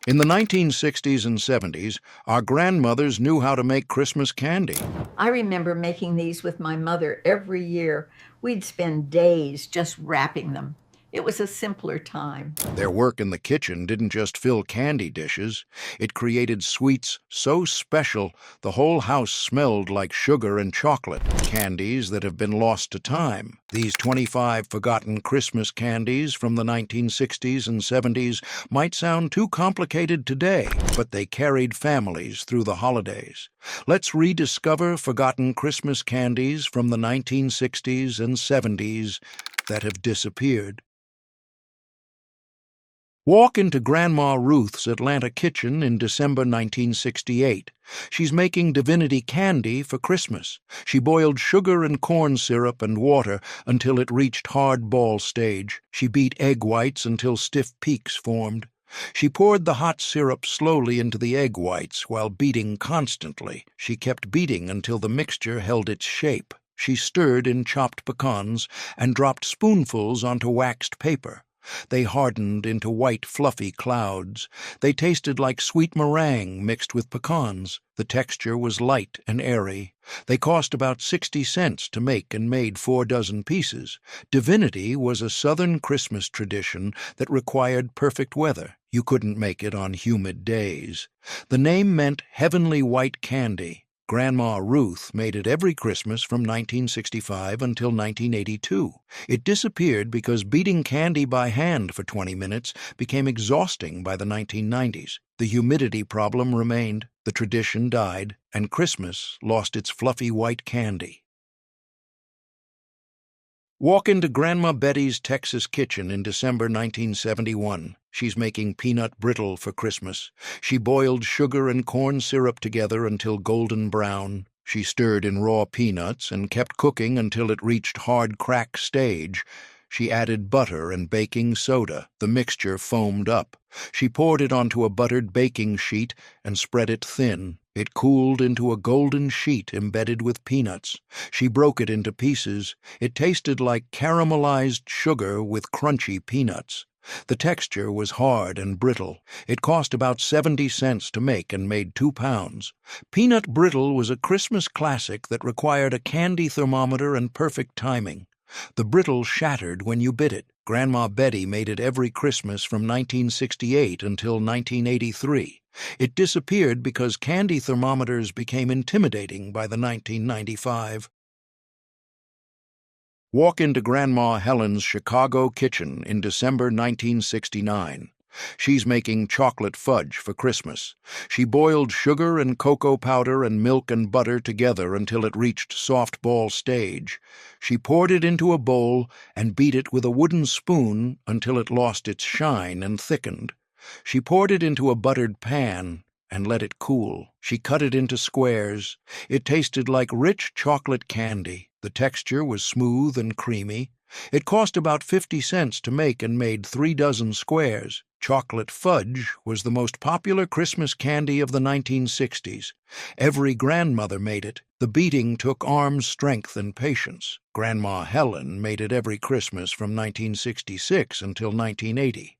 In the 1960s and 70s, our grandmothers knew how to make Christmas candy. I remember making these with my mother every year. We'd spend days just wrapping them. It was a simpler time. Their work in the kitchen didn't just fill candy dishes, it created sweets so special the whole house smelled like sugar and chocolate, candies that have been lost to time. These 25 forgotten Christmas candies from the 1960s and 70s might sound too complicated today, but they carried families through the holidays. Let's rediscover forgotten Christmas candies from the 1960s and 70s that have disappeared. Walk into Grandma Ruth's Atlanta kitchen in December 1968. She's making Divinity candy for Christmas. She boiled sugar and corn syrup and water until it reached hard ball stage. She beat egg whites until stiff peaks formed. She poured the hot syrup slowly into the egg whites while beating constantly. She kept beating until the mixture held its shape. She stirred in chopped pecans and dropped spoonfuls onto waxed paper. They hardened into white, fluffy clouds. They tasted like sweet meringue mixed with pecans. The texture was light and airy. They cost about 60 cents to make and made 4 dozen pieces. Divinity was a Southern Christmas tradition that required perfect weather. You couldn't make it on humid days. The name meant heavenly white candy. Grandma Ruth made it every Christmas from 1965 until 1982. It disappeared because beating candy by hand for 20 minutes became exhausting by the 1990s. The humidity problem remained, the tradition died, and Christmas lost its fluffy white candy. Walk into Grandma Betty's Texas kitchen in December 1971. She's making peanut brittle for Christmas. She boiled sugar and corn syrup together until golden brown. She stirred in raw peanuts and kept cooking until it reached hard crack stage. She added butter and baking soda. The mixture foamed up. She poured it onto a buttered baking sheet and spread it thin. It cooled into a golden sheet embedded with peanuts. She broke it into pieces. It tasted like caramelized sugar with crunchy peanuts. The texture was hard and brittle. It cost about 70 cents to make and made 2 pounds. Peanut brittle was a Christmas classic that required a candy thermometer and perfect timing. The brittle shattered when you bit it. Grandma Betty made it every Christmas from 1968 until 1983. It disappeared because candy thermometers became intimidating by the 1995. Walk into Grandma Helen's Chicago kitchen in December 1969. She's making chocolate fudge for Christmas. She boiled sugar and cocoa powder and milk and butter together until it reached soft ball stage. She poured it into a bowl and beat it with a wooden spoon until it lost its shine and thickened. She poured it into a buttered pan and let it cool. She cut it into squares. It tasted like rich chocolate candy. The texture was smooth and creamy. It cost about 50 cents to make and made 3 dozen squares. Chocolate fudge was the most popular Christmas candy of the 1960s. Every grandmother made it. The beating took arm strength and patience. Grandma Helen made it every Christmas from 1966 until 1980.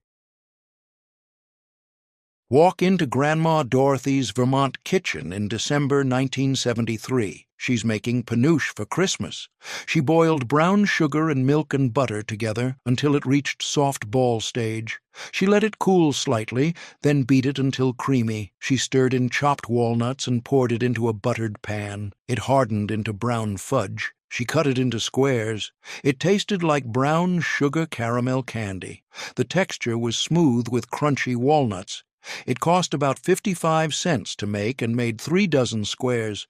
Walk into Grandma Dorothy's Vermont kitchen in December 1973. She's making Penuche for Christmas. She boiled brown sugar and milk and butter together until it reached soft ball stage. She let it cool slightly, then beat it until creamy. She stirred in chopped walnuts and poured it into a buttered pan. It hardened into brown fudge. She cut it into squares. It tasted like brown sugar caramel candy. The texture was smooth with crunchy walnuts. It cost about 55 cents to make and made 3 dozen squares.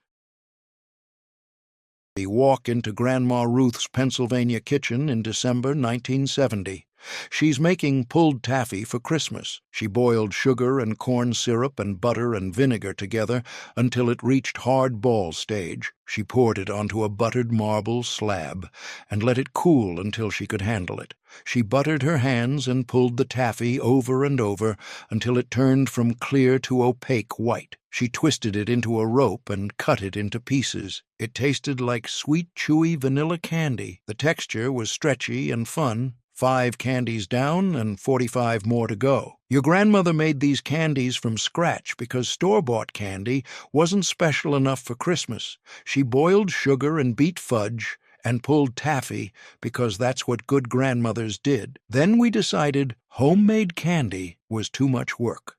We walk into Grandma Ruth's Pennsylvania kitchen in December 1970. She's making pulled taffy for Christmas. She boiled sugar and corn syrup and butter and vinegar together until it reached hard ball stage. She poured it onto a buttered marble slab and let it cool until she could handle it. She buttered her hands and pulled the taffy over and over until it turned from clear to opaque white. She twisted it into a rope and cut it into pieces. It tasted like sweet, chewy vanilla candy. The texture was stretchy and fun. 5 candies down and 45 more to go. Your grandmother made these candies from scratch because store-bought candy wasn't special enough for Christmas. She boiled sugar and beat fudge and pulled taffy because that's what good grandmothers did. Then we decided homemade candy was too much work.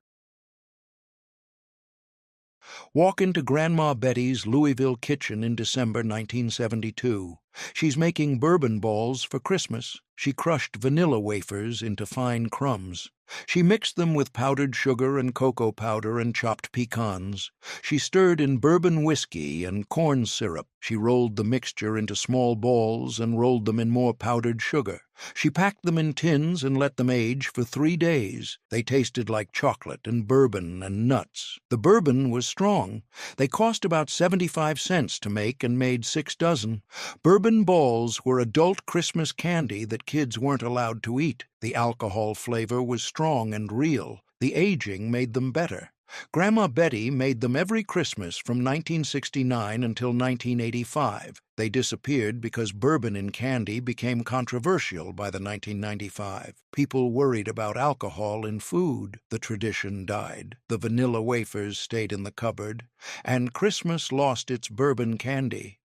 Walk into Grandma Betty's Louisville kitchen in December 1972. She's making bourbon balls for Christmas. She crushed vanilla wafers into fine crumbs. She mixed them with powdered sugar and cocoa powder and chopped pecans. She stirred in bourbon whiskey and corn syrup. She rolled the mixture into small balls and rolled them in more powdered sugar. She packed them in tins and let them age for 3 days. They tasted like chocolate and bourbon and nuts. The bourbon was strong. They cost about 75 cents to make and made 6 dozen. Bourbon balls were adult Christmas candy that kids weren't allowed to eat. The alcohol flavor was strong and real. The aging made them better. Grandma Betty made them every Christmas from 1969 until 1985. They disappeared because bourbon in candy became controversial by the 1995. People worried about alcohol in food. The tradition died. The vanilla wafers stayed in the cupboard, and Christmas lost its bourbon candy.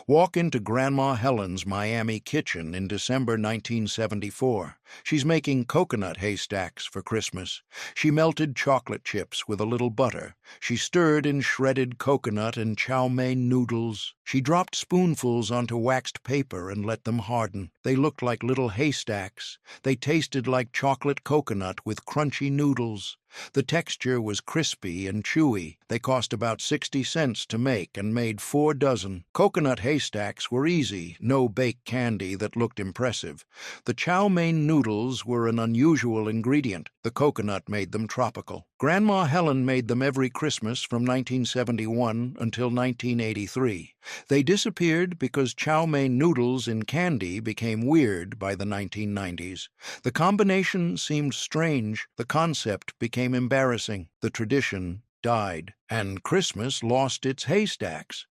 Walk into Grandma Helen's Miami kitchen in December 1974. She's making coconut haystacks for Christmas. She melted chocolate chips with a little butter. She stirred in shredded coconut and chow mein noodles. She dropped spoonfuls onto waxed paper and let them harden. They looked like little haystacks. They tasted like chocolate coconut with crunchy noodles. The texture was crispy and chewy. They cost about 60 cents to make and made 4 dozen. Coconut haystacks were easy, no baked candy that looked impressive. The chow mein noodles were an unusual ingredient. The coconut made them tropical. Grandma Helen made them every Christmas from 1971 until 1983. They disappeared because chow mein noodles in candy became weird by the 1990s. The combination seemed strange. The concept became embarrassing. The tradition died, and Christmas lost its haystacks.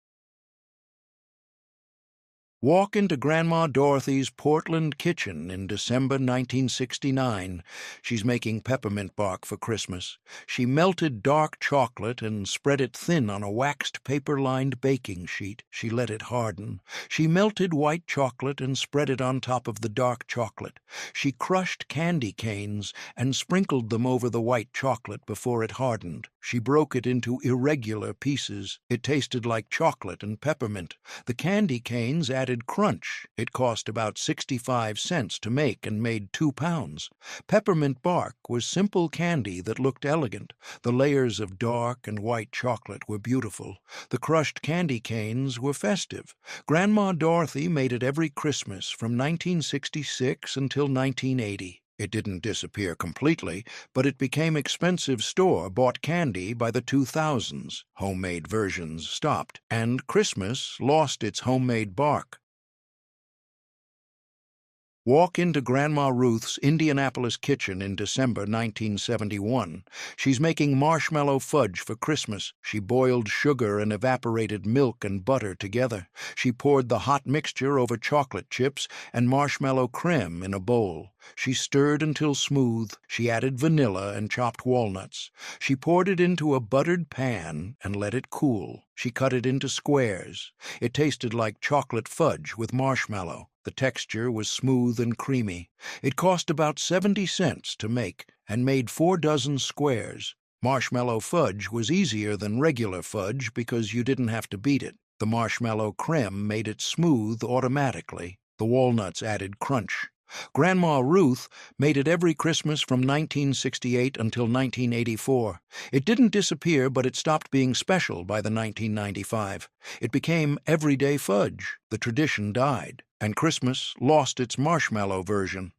Walk into Grandma Dorothy's Portland kitchen in December 1969. She's making peppermint bark for Christmas. She melted dark chocolate and spread it thin on a waxed paper-lined baking sheet. She let it harden. She melted white chocolate and spread it on top of the dark chocolate. She crushed candy canes and sprinkled them over the white chocolate before it hardened. She broke it into irregular pieces. It tasted like chocolate and peppermint. The candy canes added crunch. It cost about 65 cents to make and made 2 pounds. Peppermint bark was simple candy that looked elegant. The layers of dark and white chocolate were beautiful. The crushed candy canes were festive. Grandma Dorothy made it every Christmas from 1966 until 1980. It didn't disappear completely, but it became expensive store-bought candy by the 2000s. Homemade versions stopped, and Christmas lost its homemade bark. Walk into Grandma Ruth's Indianapolis kitchen in December 1971. She's making marshmallow fudge for Christmas. She boiled sugar and evaporated milk and butter together. She poured the hot mixture over chocolate chips and marshmallow creme in a bowl. She stirred until smooth. She added vanilla and chopped walnuts. She poured it into a buttered pan and let it cool. She cut it into squares. It tasted like chocolate fudge with marshmallow. The texture was smooth and creamy. It cost about 70 cents to make and made 4 dozen squares. Marshmallow fudge was easier than regular fudge because you didn't have to beat it. The marshmallow creme made it smooth automatically. The walnuts added crunch. Grandma Ruth made it every Christmas from 1968 until 1984. It didn't disappear, but it stopped being special by the 1995. It became everyday fudge. The tradition died, and Christmas lost its marshmallow version.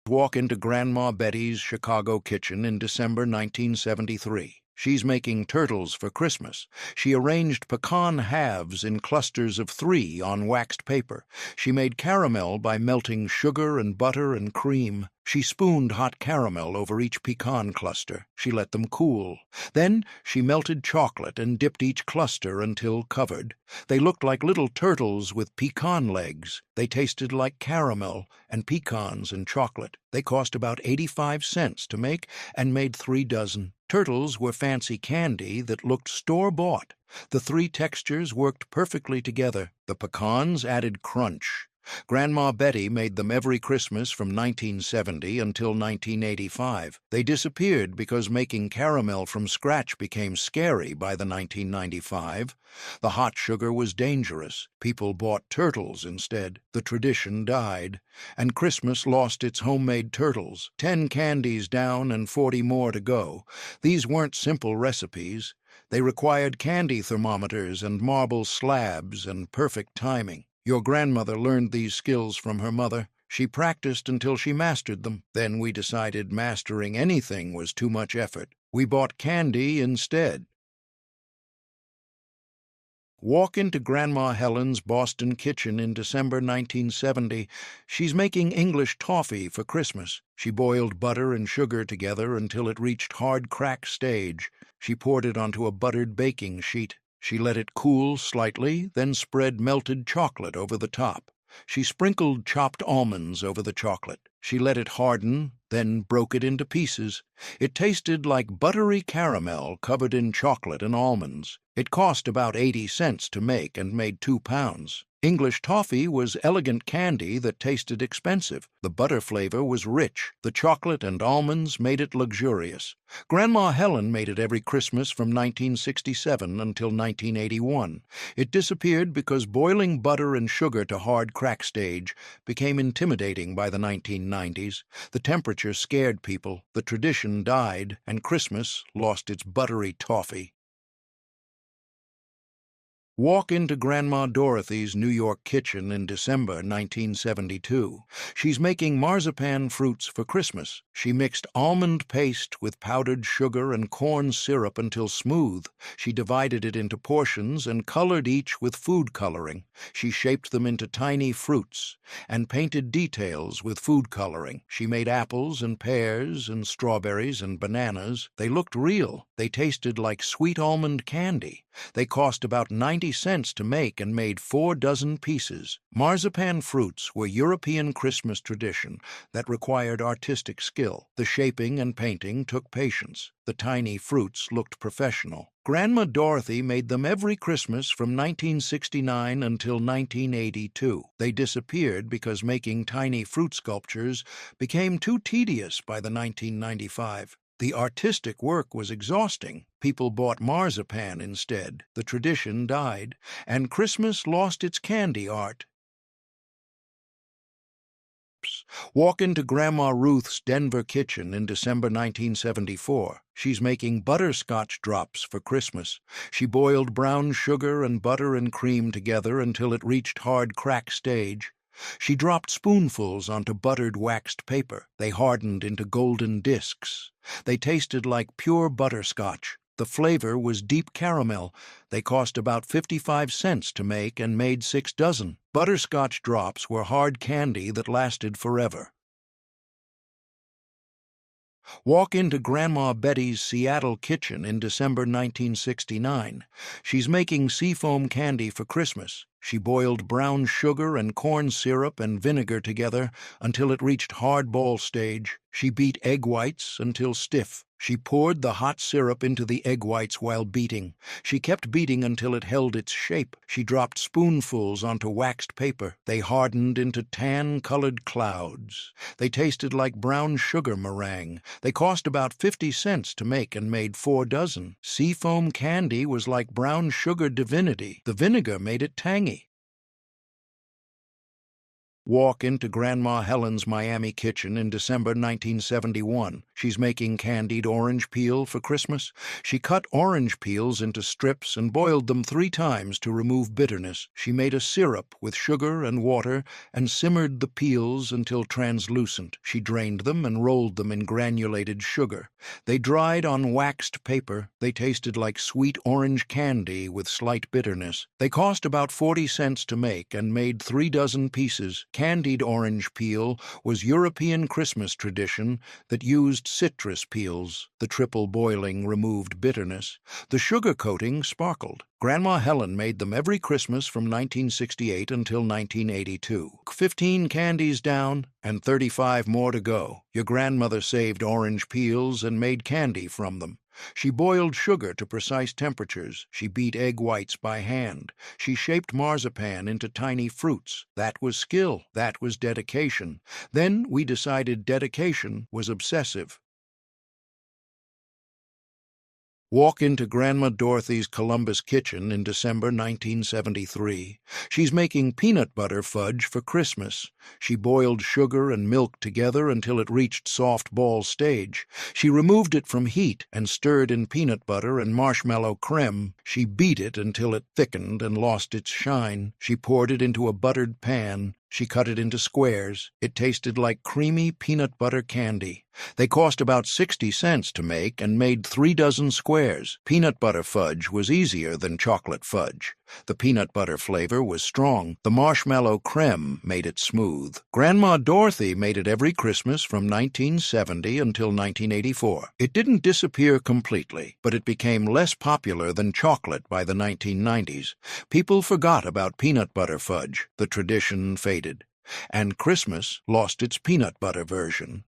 Walk into Grandma Betty's Chicago kitchen in December 1973. She's making turtles for Christmas. She arranged pecan halves in clusters of 3 on waxed paper. She made caramel by melting sugar and butter and cream. She spooned hot caramel over each pecan cluster. She let them cool. Then she melted chocolate and dipped each cluster until covered. They looked like little turtles with pecan legs. They tasted like caramel and pecans and chocolate. They cost about 85 cents to make and made 3 dozen. Turtles were fancy candy that looked store-bought. The 3 textures worked perfectly together. The pecans added crunch. Grandma Betty made them every Christmas from 1970 until 1985. They disappeared because making caramel from scratch became scary by the 1995. The hot sugar was dangerous. People bought turtles instead. The tradition died, and Christmas lost its homemade turtles. 10 candies down and 40 more to go. These weren't simple recipes. They required candy thermometers and marble slabs and perfect timing. Your grandmother learned these skills from her mother. She practiced until she mastered them. Then we decided mastering anything was too much effort. We bought candy instead. Walk into Grandma Helen's Boston kitchen in December 1970. She's making English toffee for Christmas. She boiled butter and sugar together until it reached hard crack stage. She poured it onto a buttered baking sheet. She let it cool slightly, then spread melted chocolate over the top. She sprinkled chopped almonds over the chocolate. She let it harden, then broke it into pieces. It tasted like buttery caramel covered in chocolate and almonds. It cost about 80 cents to make and made 2 pounds. English toffee was elegant candy that tasted expensive. The butter flavor was rich. The chocolate and almonds made it luxurious. Grandma Helen made it every Christmas from 1967 until 1981. It disappeared because boiling butter and sugar to hard crack stage became intimidating by the 1990s. The temperature scared people, the tradition died, and Christmas lost its buttery toffee. Walk into Grandma Dorothy's New York kitchen in December 1972. She's making marzipan fruits for Christmas. She mixed almond paste with powdered sugar and corn syrup until smooth. She divided it into portions and colored each with food coloring. She shaped them into tiny fruits and painted details with food coloring. She made apples and pears and strawberries and bananas. They looked real. They tasted like sweet almond candy. They cost about 90 cents to make and made 4 dozen pieces. Marzipan fruits were European Christmas tradition that required artistic skill. The shaping and painting took patience. The tiny fruits looked professional. Grandma Dorothy made them every Christmas from 1969 until 1982. They disappeared because making tiny fruit sculptures became too tedious by the 1995. The artistic work was exhausting. People bought marzipan instead. The tradition died, and Christmas lost its candy art. Walk into Grandma Ruth's Denver kitchen in December 1974. She's making butterscotch drops for Christmas. She boiled brown sugar and butter and cream together until it reached hard crack stage. She dropped spoonfuls onto buttered waxed paper. They hardened into golden discs. They tasted like pure butterscotch. The flavor was deep caramel. They cost about 55 cents to make and made 6 dozen. Butterscotch drops were hard candy that lasted forever. Walk into Grandma Betty's Seattle kitchen in December 1969. She's making Seafoam candy for Christmas. She boiled brown sugar and corn syrup and vinegar together until it reached hard ball stage. She beat egg whites until stiff. She poured the hot syrup into the egg whites while beating. She kept beating until it held its shape. She dropped spoonfuls onto waxed paper. They hardened into tan-colored clouds. They tasted like brown sugar meringue. They cost about 50 cents to make and made 4 dozen. Seafoam candy was like brown sugar Divinity. The vinegar made it tangy. Walk into Grandma Helen's Miami kitchen in December 1971. She's making candied orange peel for Christmas. She cut orange peels into strips and boiled them 3 times to remove bitterness. She made a syrup with sugar and water and simmered the peels until translucent. She drained them and rolled them in granulated sugar. They dried on waxed paper. They tasted like sweet orange candy with slight bitterness. They cost about 40 cents to make and made 3 dozen pieces. Candied orange peel was European Christmas tradition that used citrus peels. The triple boiling removed bitterness. The sugar coating sparkled. Grandma Helen made them every Christmas from 1968 until 1982. 15 candies down and 35 more to go. Your grandmother saved orange peels and made candy from them. She boiled sugar to precise temperatures. She beat egg whites by hand. She shaped marzipan into tiny fruits. That was skill. That was dedication. Then we decided dedication was obsessive. Walk into Grandma Dorothy's Columbus kitchen in December 1973. She's making peanut butter fudge for Christmas. She boiled sugar and milk together until it reached soft ball stage. She removed it from heat and stirred in peanut butter and marshmallow creme. She beat it until it thickened and lost its shine. She poured it into a buttered pan. She cut it into squares. It tasted like creamy peanut butter candy. They cost about 60 cents to make and made 3 dozen squares. Peanut butter fudge was easier than chocolate fudge. The peanut butter flavor was strong. The marshmallow creme made it smooth. Grandma Dorothy made it every Christmas from 1970 until 1984. It didn't disappear completely, but it became less popular than chocolate by the 1990s. People forgot about peanut butter fudge. The tradition faded, and Christmas lost its peanut butter version.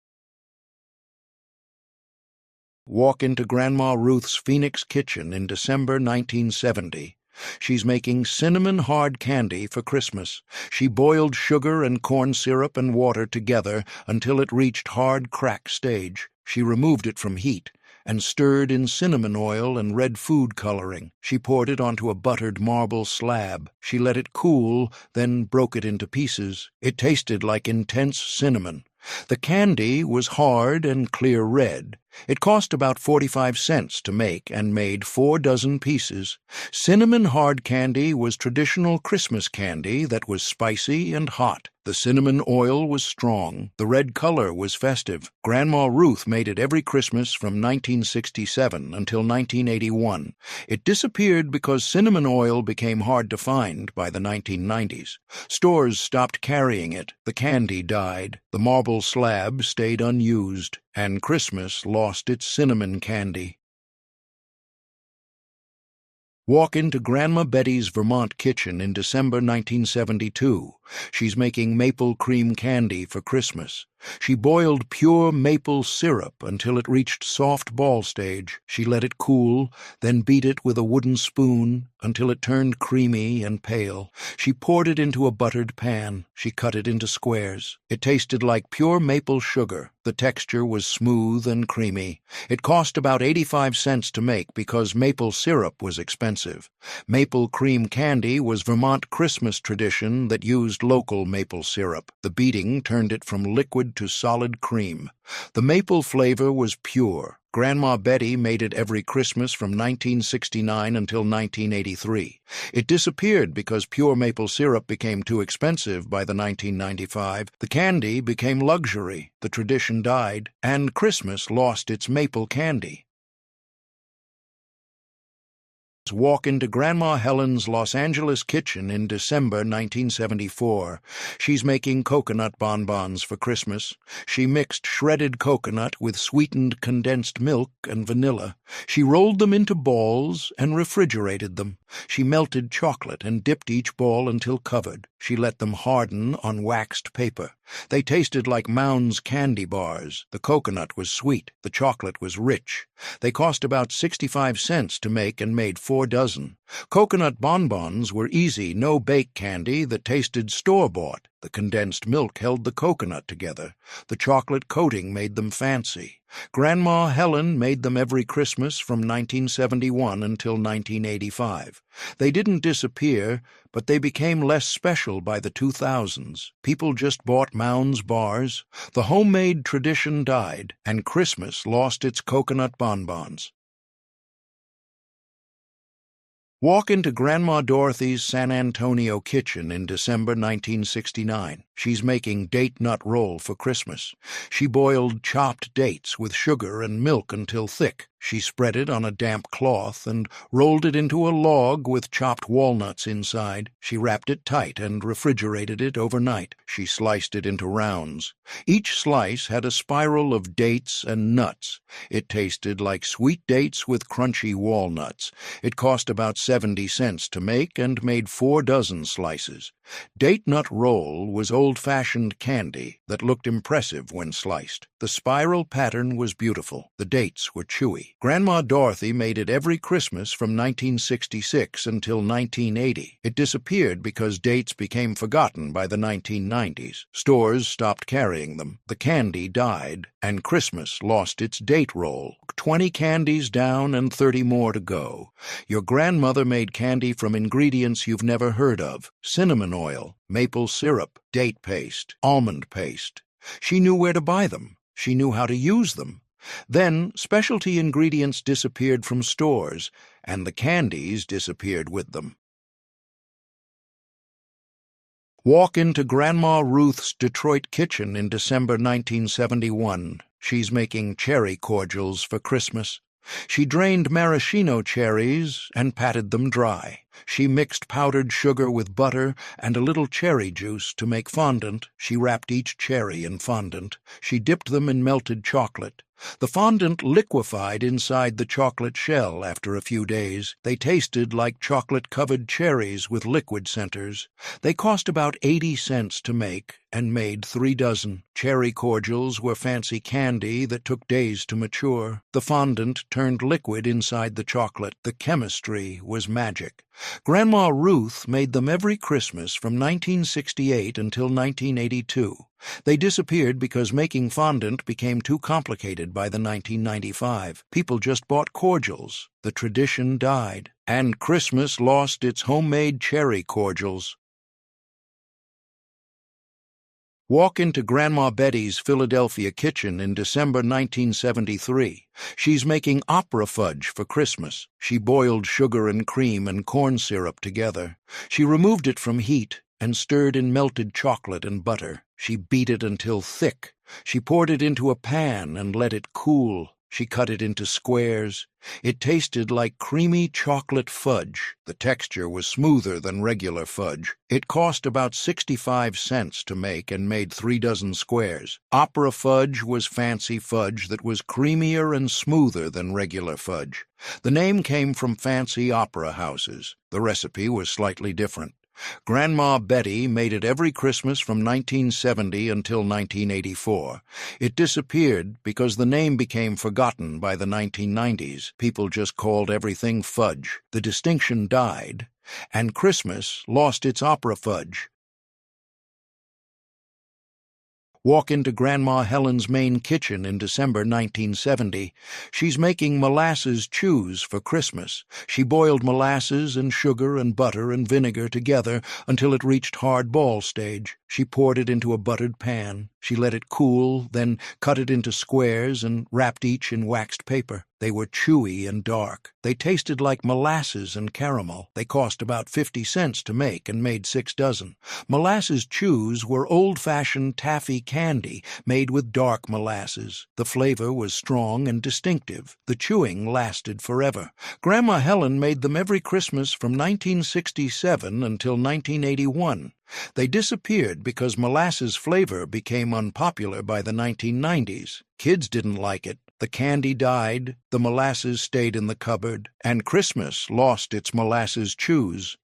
Walk into Grandma Ruth's Phoenix kitchen in December 1970. She's making cinnamon hard candy for Christmas. She boiled sugar and corn syrup and water together until it reached hard crack stage. She removed it from heat and stirred in cinnamon oil and red food coloring. She poured it onto a buttered marble slab. She let it cool, then broke it into pieces. It tasted like intense cinnamon. The candy was hard and clear red. It cost about 45 cents to make and made 4 dozen pieces. Cinnamon hard candy was traditional Christmas candy that was spicy and hot. The cinnamon oil was strong. The red color was festive. Grandma Ruth made it every Christmas from 1967 until 1981. It disappeared because cinnamon oil became hard to find by the 1990s. Stores stopped carrying it. The candy died. The marble slab stayed unused, and Christmas lost its cinnamon candy. Walk into Grandma Betty's Vermont kitchen in December 1972. She's making maple cream candy for Christmas. She boiled pure maple syrup until it reached soft ball stage. She let it cool, then beat it with a wooden spoon until it turned creamy and pale. She poured it into a buttered pan. She cut it into squares. It tasted like pure maple sugar. The texture was smooth and creamy. It cost about 85 cents to make because maple syrup was expensive. Maple cream candy was Vermont Christmas tradition that used local maple syrup. The beating turned it from liquid to solid cream. The maple flavor was pure. Grandma Betty made it every Christmas from 1969 until 1983. It disappeared because pure maple syrup became too expensive by the 1995. The candy became luxury. The tradition died, and Christmas lost its maple candy. Walk into Grandma Helen's Los Angeles kitchen in December 1974. She's making coconut bonbons for Christmas. She mixed shredded coconut with sweetened condensed milk and vanilla. She rolled them into balls and refrigerated them. She melted chocolate and dipped each ball until covered. She let them harden on waxed paper. They tasted like Mound's candy bars. The coconut was sweet. The chocolate was rich. They cost about 65 cents to make and made 4 dozen. Coconut bonbons were easy, no-bake candy that tasted store-bought. The condensed milk held the coconut together. The chocolate coating made them fancy. Grandma Helen made them every Christmas from 1971 until 1985. They didn't disappear, but they became less special by the 2000s. People just bought Mound's bars. The homemade tradition died, and Christmas lost its coconut bonbons. Walk into Grandma Dorothy's San Antonio kitchen in December 1969. She's making date nut roll for Christmas. She boiled chopped dates with sugar and milk until thick. She spread it on a damp cloth and rolled it into a log with chopped walnuts inside. She wrapped it tight and refrigerated it overnight. She sliced it into rounds. Each slice had a spiral of dates and nuts. It tasted like sweet dates with crunchy walnuts. It cost about 70 cents to make and made 4 dozen slices. Date nut roll was old-fashioned candy that looked impressive when sliced. The spiral pattern was beautiful. The dates were chewy. Grandma Dorothy made it every Christmas from 1966 until 1980. It disappeared because dates became forgotten by the 1990s. Stores stopped carrying them. The candy died, and Christmas lost its date roll. 20 candies down and 30 more to go. Your grandmother made candy from ingredients you've never heard of: cinnamon oil, maple syrup, date paste, almond paste. She knew where to buy them. She knew how to use them. Then specialty ingredients disappeared from stores, and the candies disappeared with them. Walk into Grandma Ruth's Detroit kitchen in December 1971. She's making cherry cordials for Christmas. She drained maraschino cherries and patted them dry. She mixed powdered sugar with butter and a little cherry juice to make fondant. She wrapped each cherry in fondant. She dipped them in melted chocolate. The fondant liquefied inside the chocolate shell after a few days. They tasted like chocolate-covered cherries with liquid centers. They cost about 80 cents to make and made 3 dozen. Cherry cordials were fancy candy that took days to mature. The fondant turned liquid inside the chocolate. The chemistry was magic. Grandma Ruth made them every Christmas from 1968 until 1982. They disappeared because making fondant became too complicated by the 1995. People just bought cordials. The tradition died, and Christmas lost its homemade cherry cordials. Walk into Grandma Betty's Philadelphia kitchen in December 1973. She's making opera fudge for Christmas. She boiled sugar and cream and corn syrup together. She removed it from heat and stirred in melted chocolate and butter. She beat it until thick. She poured it into a pan and let it cool. She cut it into squares. It tasted like creamy chocolate fudge. The texture was smoother than regular fudge. It cost about 65 cents to make and made 3 dozen squares. Opera fudge was fancy fudge that was creamier and smoother than regular fudge. The name came from fancy opera houses. The recipe was slightly different. Grandma Betty made it every Christmas from 1970 until 1984. It disappeared because the name became forgotten by the 1990s. People just called everything fudge. The distinction died, and Christmas lost its opera fudge. Walk into Grandma Helen's main kitchen in December 1970. She's making molasses chews for Christmas. She boiled molasses and sugar and butter and vinegar together until it reached hard ball stage. She poured it into a buttered pan. She let it cool, then cut it into squares and wrapped each in waxed paper. They were chewy and dark. They tasted like molasses and caramel. They cost about 50 cents to make and made 6 dozen. Molasses chews were old-fashioned taffy candy made with dark molasses. The flavor was strong and distinctive. The chewing lasted forever. Grandma Helen made them every Christmas from 1967 until 1981. They disappeared because molasses flavor became unpopular by the 1990s. Kids didn't like it. The candy died, the molasses stayed in the cupboard, and Christmas lost its molasses chews.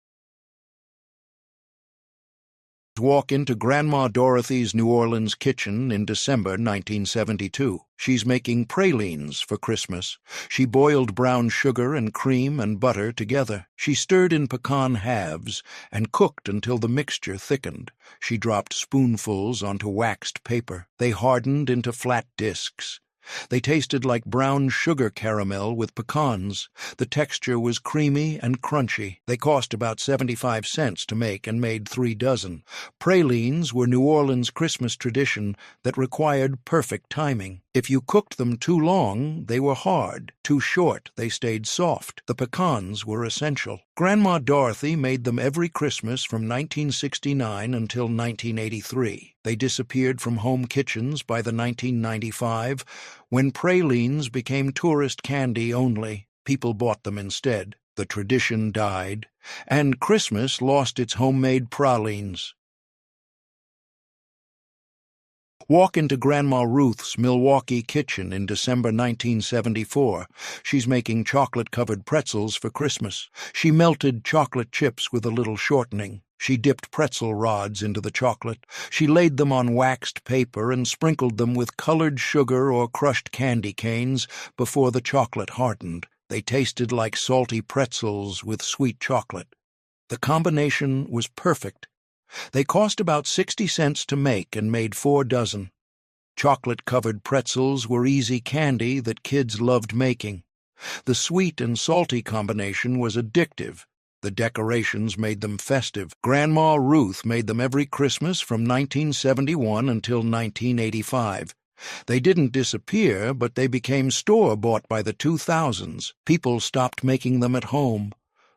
Walk into Grandma Dorothy's New Orleans kitchen in December 1972. She's making pralines for Christmas. She boiled brown sugar and cream and butter together. She stirred in pecan halves and cooked until the mixture thickened. She dropped spoonfuls onto waxed paper. They hardened into flat discs. They tasted like brown sugar caramel with pecans. The texture was creamy and crunchy. They cost about 75 cents to make and made 3 dozen. Pralines were New Orleans Christmas tradition that required perfect timing. If you cooked them too long, they were hard. Too short, they stayed soft. The pecans were essential. Grandma Dorothy made them every Christmas from 1969 until 1983. They disappeared from home kitchens by the 1995, when pralines became tourist candy only. People bought them instead. The tradition died, and Christmas lost its homemade pralines. Walk into Grandma Ruth's Milwaukee kitchen in December 1974. She's making chocolate-covered pretzels for Christmas. She melted chocolate chips with a little shortening. She dipped pretzel rods into the chocolate. She laid them on waxed paper and sprinkled them with colored sugar or crushed candy canes before the chocolate hardened. They tasted like salty pretzels with sweet chocolate. The combination was perfect. They cost about 60 cents to make and made 4 dozen. Chocolate-covered pretzels were easy candy that kids loved making. The sweet and salty combination was addictive. The decorations made them festive. Grandma Ruth made them every Christmas from 1971 until 1985. They didn't disappear, but they became store-bought by the 2000s. People stopped making them at home.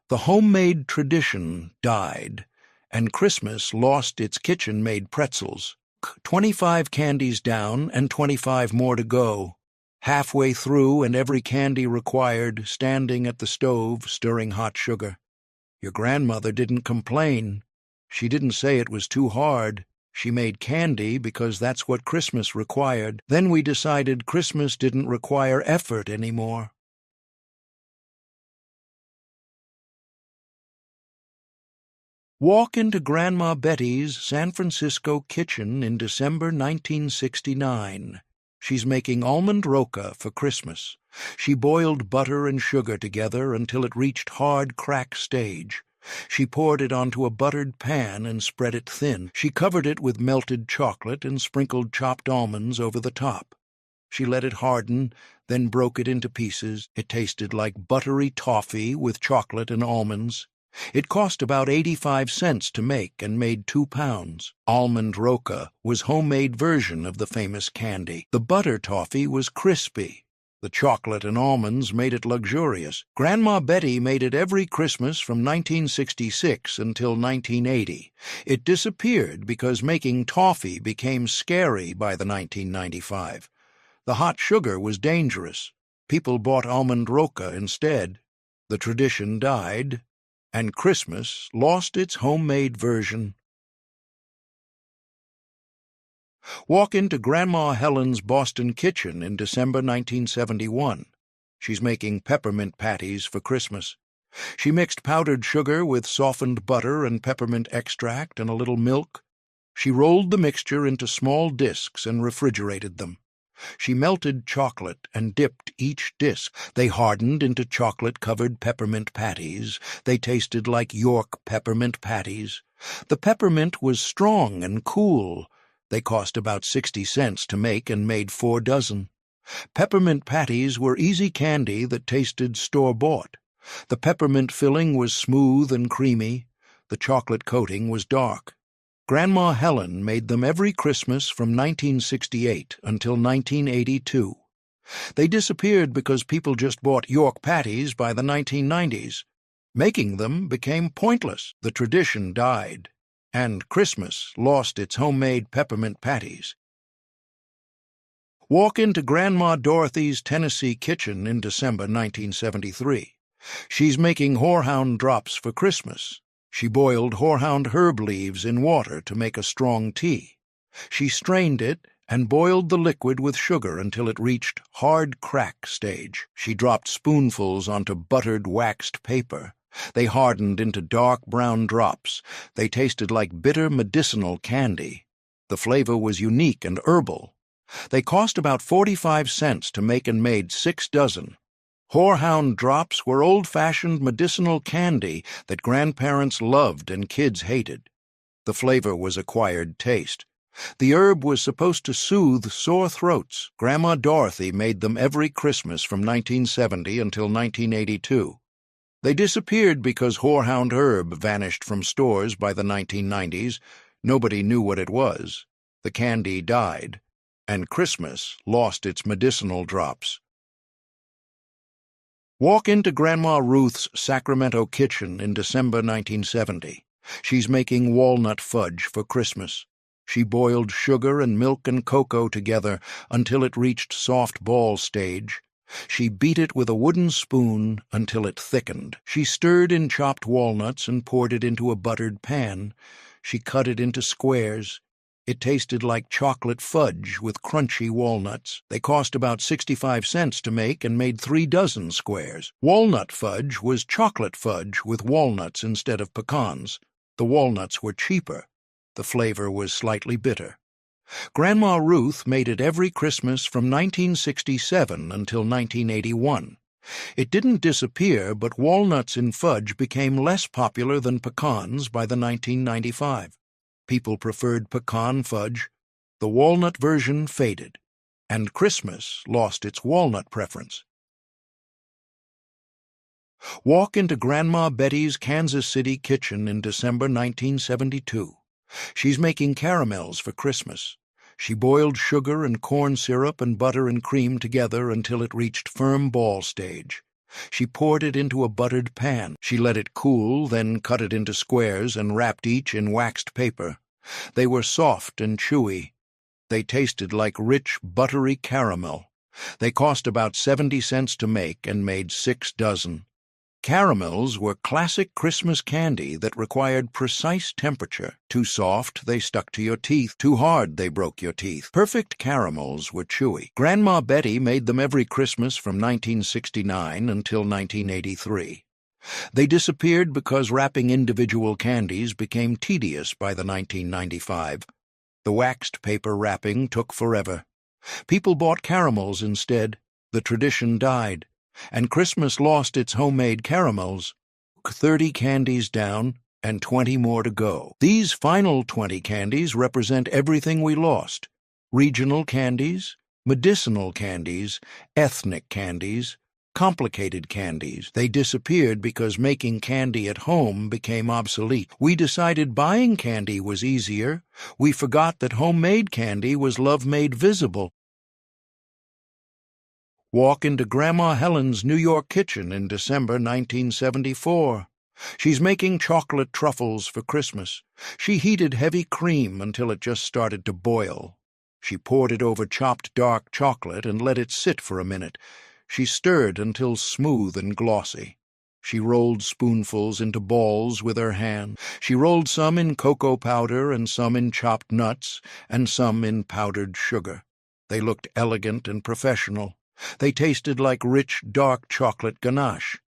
The homemade tradition died, and Christmas lost its kitchen-made pretzels. 25 candies down and 25 more to go. Halfway through, and every candy required standing at the stove stirring hot sugar. Your grandmother didn't complain. She didn't say it was too hard. She made candy because that's what Christmas required. Then we decided Christmas didn't require effort anymore. Walk into Grandma Betty's San Francisco kitchen in December 1969. She's making almond roca for Christmas. She boiled butter and sugar together until it reached hard crack stage. She poured it onto a buttered pan and spread it thin. She covered it with melted chocolate and sprinkled chopped almonds over the top. She let it harden, then broke it into pieces. It tasted like buttery toffee with chocolate and almonds. It cost about 85 cents to make and made 2 pounds. Almond roca was homemade version of the famous candy. The butter toffee was crispy. The chocolate and almonds made it luxurious. Grandma Betty made it every Christmas from 1966 until 1980. It disappeared because making toffee became scary by the 1995. The hot sugar was dangerous. People bought almond roca instead. The tradition died, and Christmas lost its homemade version. Walk into Grandma Helen's Boston kitchen in December 1971. She's making peppermint patties for Christmas. She mixed powdered sugar with softened butter and peppermint extract and a little milk. She rolled the mixture into small discs and refrigerated them. She melted chocolate and dipped each disc. They hardened into chocolate-covered peppermint patties. They tasted like York peppermint patties. The peppermint was strong and cool. They cost about 60 cents to make and made 4 dozen. Peppermint patties were easy candy that tasted store-bought. The peppermint filling was smooth and creamy. The chocolate coating was dark. Grandma Helen made them every Christmas from 1968 until 1982. They disappeared because people just bought York patties by the 1990s. Making them became pointless. The tradition died, and Christmas lost its homemade peppermint patties. Walk into Grandma Dorothy's Tennessee kitchen in December 1973. She's making Whhound drops for Christmas. She boiled Whhound herb leaves in water to make a strong tea. She strained it and boiled the liquid with sugar until it reached hard crack stage. She dropped spoonfuls onto buttered waxed paper. They hardened into dark brown drops. They tasted like bitter medicinal candy. The flavor was unique and herbal. They cost about 45 cents to make and made 6 dozen. Whhound drops were old-fashioned medicinal candy that grandparents loved and kids hated. The flavor was acquired taste. The herb was supposed to soothe sore throats. Grandma Dorothy made them every Christmas from 1970 until 1982. They disappeared because Whhound herb vanished from stores by the 1990s. Nobody knew what it was. The candy died. and Christmas lost its medicinal drops. Walk into Grandma Ruth's Sacramento kitchen in December 1970. She's making walnut fudge for Christmas. She boiled sugar and milk and cocoa together until it reached soft ball stage. She beat it with a wooden spoon until it thickened. She stirred in chopped walnuts and poured it into a buttered pan. She cut it into squares. It tasted like chocolate fudge with crunchy walnuts. They cost about 65 cents to make and made 3 dozen squares. Walnut fudge was chocolate fudge with walnuts instead of pecans. The walnuts were cheaper. The flavor was slightly bitter. Grandma Ruth made it every Christmas from 1967 until 1981. It didn't disappear, but walnuts in fudge became less popular than pecans by the 1995. People preferred pecan fudge. The walnut version faded, and Christmas lost its walnut preference. Walk into Grandma Betty's Kansas City kitchen in December 1972. She's making caramels for Christmas. She boiled sugar and corn syrup and butter and cream together until it reached firm ball stage. She poured it into a buttered pan. She let it cool, then cut it into squares and wrapped each in waxed paper. They were soft and chewy. They tasted like rich, buttery caramel. They cost about 70 cents to make and made 6 dozen. Caramels were classic Christmas candy that required precise temperature. Too soft, they stuck to your teeth. Too hard, they broke your teeth. Perfect caramels were chewy. Grandma Betty made them every Christmas from 1969 until 1983. They disappeared because wrapping individual candies became tedious by the 1995. The waxed paper wrapping took forever. People bought caramels instead. The tradition died, and Christmas lost its homemade caramels. 30 candies down and 20 more to go. These final 20 candies represent everything we lost: regional candies, medicinal candies, ethnic candies, complicated candies. They disappeared because making candy at home became obsolete. We decided buying candy was easier. We forgot that homemade candy was love made visible. Walk into Grandma Helen's New York kitchen in December 1974. She's making chocolate truffles for Christmas. She heated heavy cream until it just started to boil. She poured it over chopped dark chocolate and let it sit for a minute. She stirred until smooth and glossy. She rolled spoonfuls into balls with her hand. She rolled some in cocoa powder and some in chopped nuts and some in powdered sugar. They looked elegant and professional. They tasted like rich, dark chocolate ganache.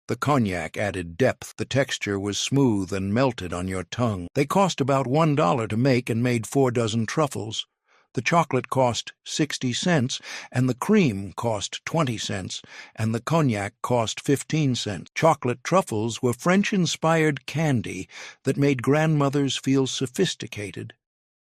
The cognac added depth. The texture was smooth and melted on your tongue. They cost about $1 to make and made 4 dozen truffles. The chocolate cost 60 cents, and the cream cost 20 cents, and the cognac cost 15 cents. Chocolate truffles were French-inspired candy that made grandmothers feel sophisticated.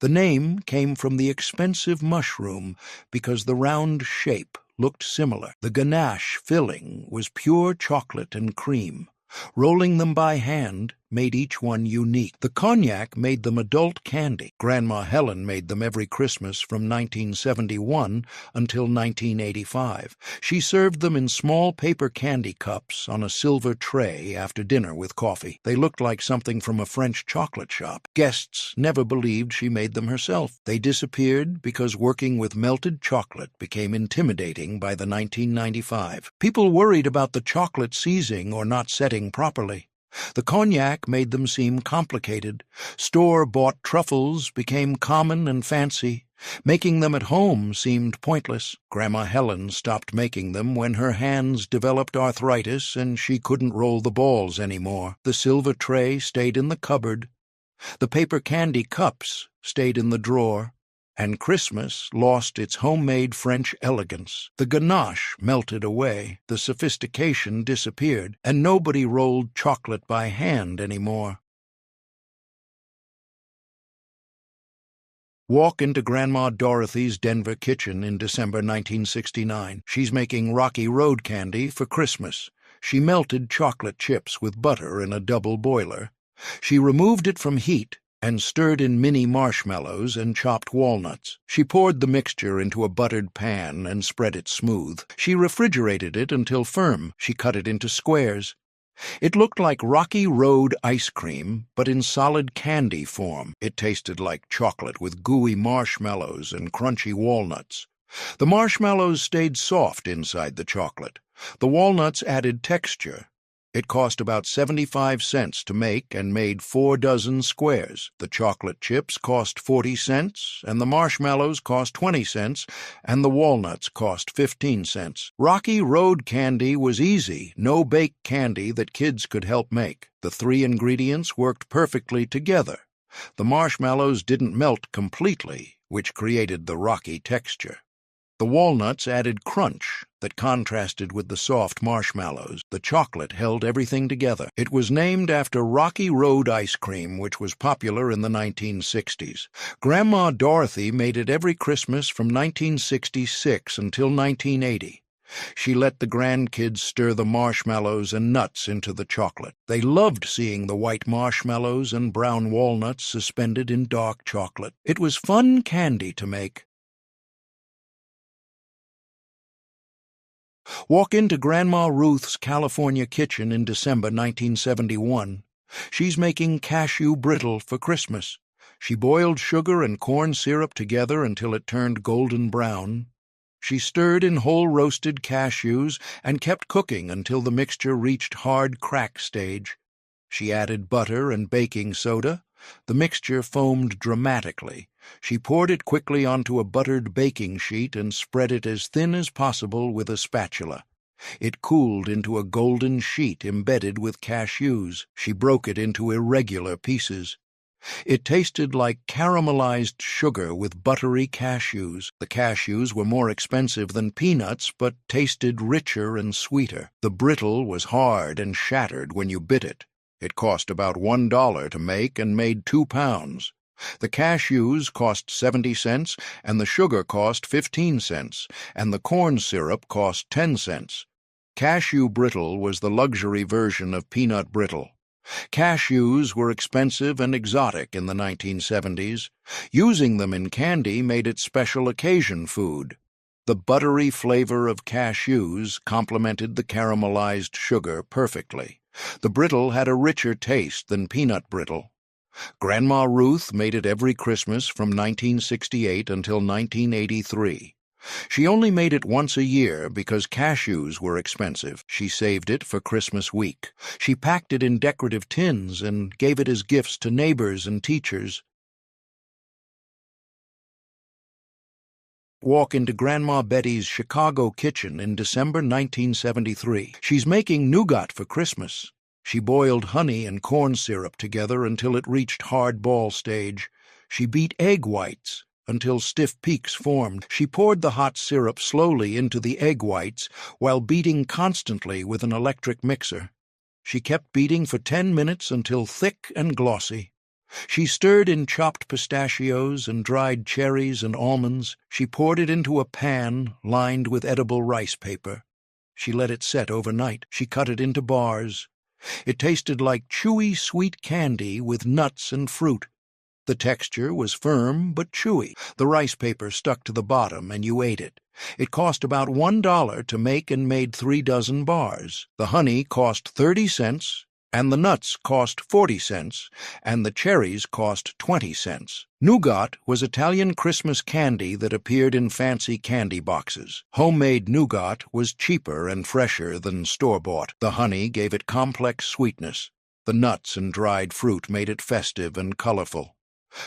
The name came from the expensive mushroom because the round shape looked similar. The ganache filling was pure chocolate and cream. Rolling them by hand made each one unique. The cognac made them adult candy. Grandma Helen made them every Christmas from 1971 until 1985. She served them in small paper candy cups on a silver tray after dinner with coffee. They looked like something from a French chocolate shop. Guests never believed she made them herself. They disappeared because working with melted chocolate became intimidating by the 1995. People worried about the chocolate seizing or not setting properly. The cognac made them seem complicated. Store-bought truffles became common and fancy. Making them at home seemed pointless. Grandma Helen stopped making them when her hands developed arthritis and she couldn't roll the balls anymore. The silver tray stayed in the cupboard. The paper candy cups stayed in the drawer. And Christmas lost its homemade French elegance. The ganache melted away, the sophistication disappeared, and nobody rolled chocolate by hand anymore. Walk into Grandma Dorothy's Denver kitchen in December 1969. She's making Rocky Road candy for Christmas. She melted chocolate chips with butter in a double boiler. She removed it from heat and stirred in mini marshmallows and chopped walnuts. She poured the mixture into a buttered pan and spread it smooth. She refrigerated it until firm. She cut it into squares. It looked like Rocky Road ice cream, but in solid candy form. It tasted like chocolate with gooey marshmallows and crunchy walnuts. The marshmallows stayed soft inside the chocolate. The walnuts added texture. It cost about 75 cents to make and made 4 dozen squares. The chocolate chips cost 40 cents, and the marshmallows cost 20 cents, and the walnuts cost 15 cents. Rocky Road candy was easy, no-bake candy that kids could help make. The 3 ingredients worked perfectly together. The marshmallows didn't melt completely, which created the rocky texture. The walnuts added crunch that contrasted with the soft marshmallows. The chocolate held everything together. It was named after Rocky Road ice cream, which was popular in the 1960s. Grandma Dorothy made it every Christmas from 1966 until 1980. She let the grandkids stir the marshmallows and nuts into the chocolate. They loved seeing the white marshmallows and brown walnuts suspended in dark chocolate. It was fun candy to make. Walk into Grandma Ruth's California kitchen in December 1971. She's making cashew brittle for Christmas. She boiled sugar and corn syrup together until it turned golden brown. She stirred in whole roasted cashews and kept cooking until the mixture reached hard crack stage. She added butter and baking soda. The mixture foamed dramatically. She poured it quickly onto a buttered baking sheet and spread it as thin as possible with a spatula. It cooled into a golden sheet embedded with cashews. She broke it into irregular pieces. It tasted like caramelized sugar with buttery cashews. The cashews were more expensive than peanuts, but tasted richer and sweeter. The brittle was hard and shattered when you bit it. It cost about $1 to make and made 2 pounds. The cashews cost 70 cents, and the sugar cost 15 cents, and the corn syrup cost 10 cents. Cashew brittle was the luxury version of peanut brittle. Cashews were expensive and exotic in the 1970s. Using them in candy made it special occasion food. The buttery flavor of cashews complemented the caramelized sugar perfectly. The brittle had a richer taste than peanut brittle. Grandma Ruth made it every Christmas from 1968 until 1983. She only made it once a year because cashews were expensive. She saved it for Christmas week. She packed it in decorative tins and gave it as gifts to neighbors and teachers. Walk into Grandma Betty's Chicago kitchen in December 1973. She's making nougat for Christmas. She boiled honey and corn syrup together until it reached hard ball stage. She beat egg whites until stiff peaks formed. She poured the hot syrup slowly into the egg whites while beating constantly with an electric mixer. She kept beating for 10 minutes until thick and glossy. She stirred in chopped pistachios and dried cherries and almonds. She poured it into a pan lined with edible rice paper. She let it set overnight. She cut it into bars. It tasted like chewy, sweet candy with nuts and fruit. The texture was firm but chewy. The rice paper stuck to the bottom and you ate it. It cost about $1 to make and made 3 dozen bars. The honey cost 30 cents, and the nuts cost 40 cents, and the cherries cost 20 cents. Nougat was Italian Christmas candy that appeared in fancy candy boxes. Homemade nougat was cheaper and fresher than store-bought. The honey gave it complex sweetness. The nuts and dried fruit made it festive and colorful.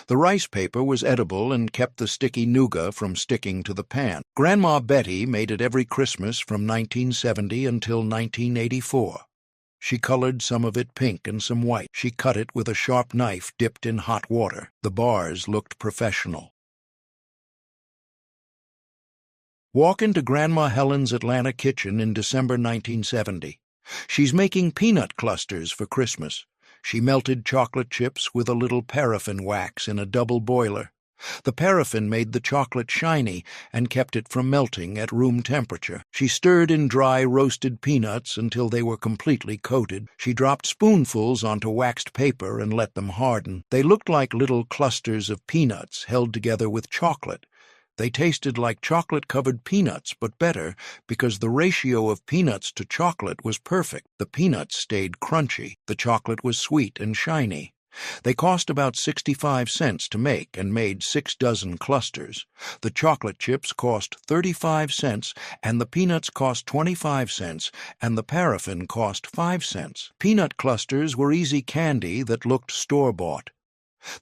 The rice paper was edible and kept the sticky nougat from sticking to the pan. Grandma Betty made it every Christmas from 1970 until 1984. She colored some of it pink and some white. She cut it with a sharp knife dipped in hot water. The bars looked professional. Walk into Grandma Helen's Atlanta kitchen in December 1970. She's making peanut clusters for Christmas. She melted chocolate chips with a little paraffin wax in a double boiler. The paraffin made the chocolate shiny and kept it from melting at room temperature. She stirred in dry roasted peanuts until they were completely coated. She dropped spoonfuls onto waxed paper and let them harden. They looked like little clusters of peanuts held together with chocolate. They tasted like chocolate-covered peanuts, but better because the ratio of peanuts to chocolate was perfect. The peanuts stayed crunchy. The chocolate was sweet and shiny. They cost about 65 cents to make and made 6 dozen clusters. The chocolate chips cost 35 cents, and the peanuts cost 25 cents, and the paraffin cost 5 cents. Peanut clusters were easy candy that looked store-bought.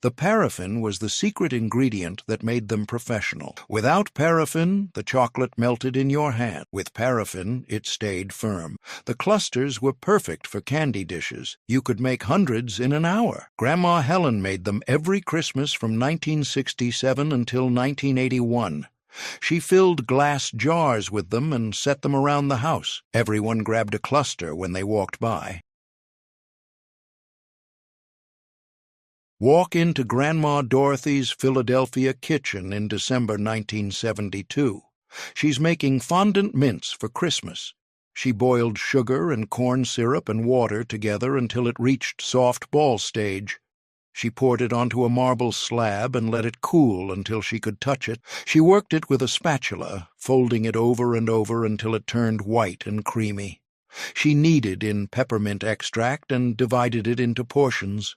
The paraffin was the secret ingredient that made them professional. Without paraffin, the chocolate melted in your hand. With paraffin, it stayed firm. The clusters were perfect for candy dishes. You could make hundreds in an hour. Grandma Helen made them every Christmas from 1967 until 1981. She filled glass jars with them and set them around the house. Everyone grabbed a cluster when they walked by. Walk into Grandma Dorothy's Philadelphia kitchen in December 1972. She's making fondant mints for Christmas. She boiled sugar and corn syrup and water together until it reached soft ball stage. She poured it onto a marble slab and let it cool until she could touch it. She worked it with a spatula, folding it over and over until it turned white and creamy. She kneaded in peppermint extract and divided it into portions.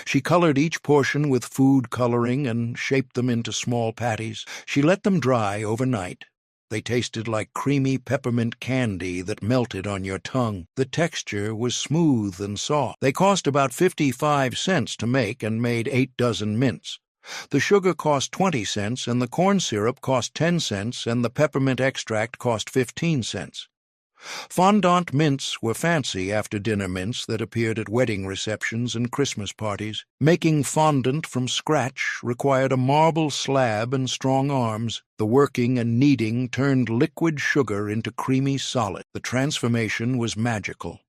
She colored each portion with food coloring and shaped them into small patties. She let them dry overnight. They tasted like creamy peppermint candy that melted on your tongue. The texture was smooth and soft. They cost about 55 cents to make and made 8 dozen mints. The sugar cost 20 cents, and the corn syrup cost 10 cents, and the peppermint extract cost 15 cents. Fondant mints were fancy after-dinner mints that appeared at wedding receptions and Christmas parties. Making fondant from scratch required a marble slab and strong arms. The working and kneading turned liquid sugar into creamy solid. The transformation was magical.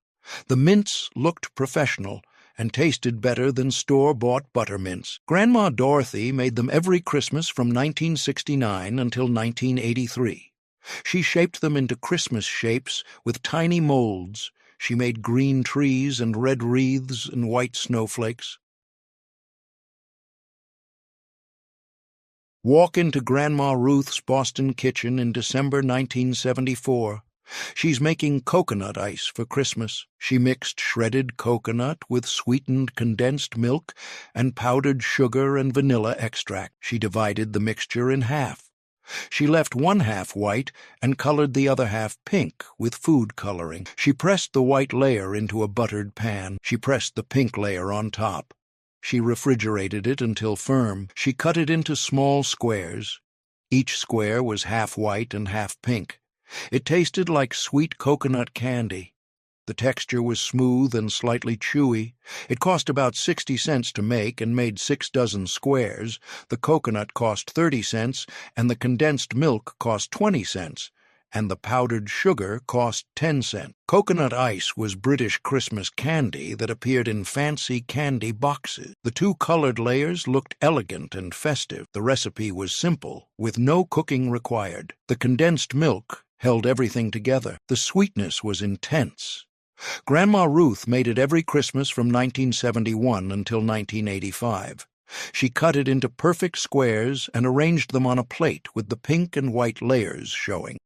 The mints looked professional and tasted better than store-bought butter mints. Grandma Dorothy made them every Christmas from 1969 until 1983. She shaped them into Christmas shapes with tiny molds. She made green trees and red wreaths and white snowflakes. Walk into Grandma Ruth's Boston kitchen in December 1974. She's making coconut ice for Christmas. She mixed shredded coconut with sweetened condensed milk and powdered sugar and vanilla extract. She divided the mixture in half. She left one half white and colored the other half pink with food coloring. She pressed the white layer into a buttered pan. She pressed the pink layer on top. She refrigerated it until firm. She cut it into small squares. Each square was half white and half pink. It tasted like sweet coconut candy. The texture was smooth and slightly chewy. It cost about 60 cents to make and made 6 dozen squares. The coconut cost 30 cents, and the condensed milk cost 20 cents, and the powdered sugar cost 10 cents. Coconut ice was British Christmas candy that appeared in fancy candy boxes. The 2 colored layers looked elegant and festive. The recipe was simple, with no cooking required. The condensed milk held everything together. The sweetness was intense. Grandma Ruth made it every Christmas from 1971 until 1985. She cut it into perfect squares and arranged them on a plate with the pink and white layers showing.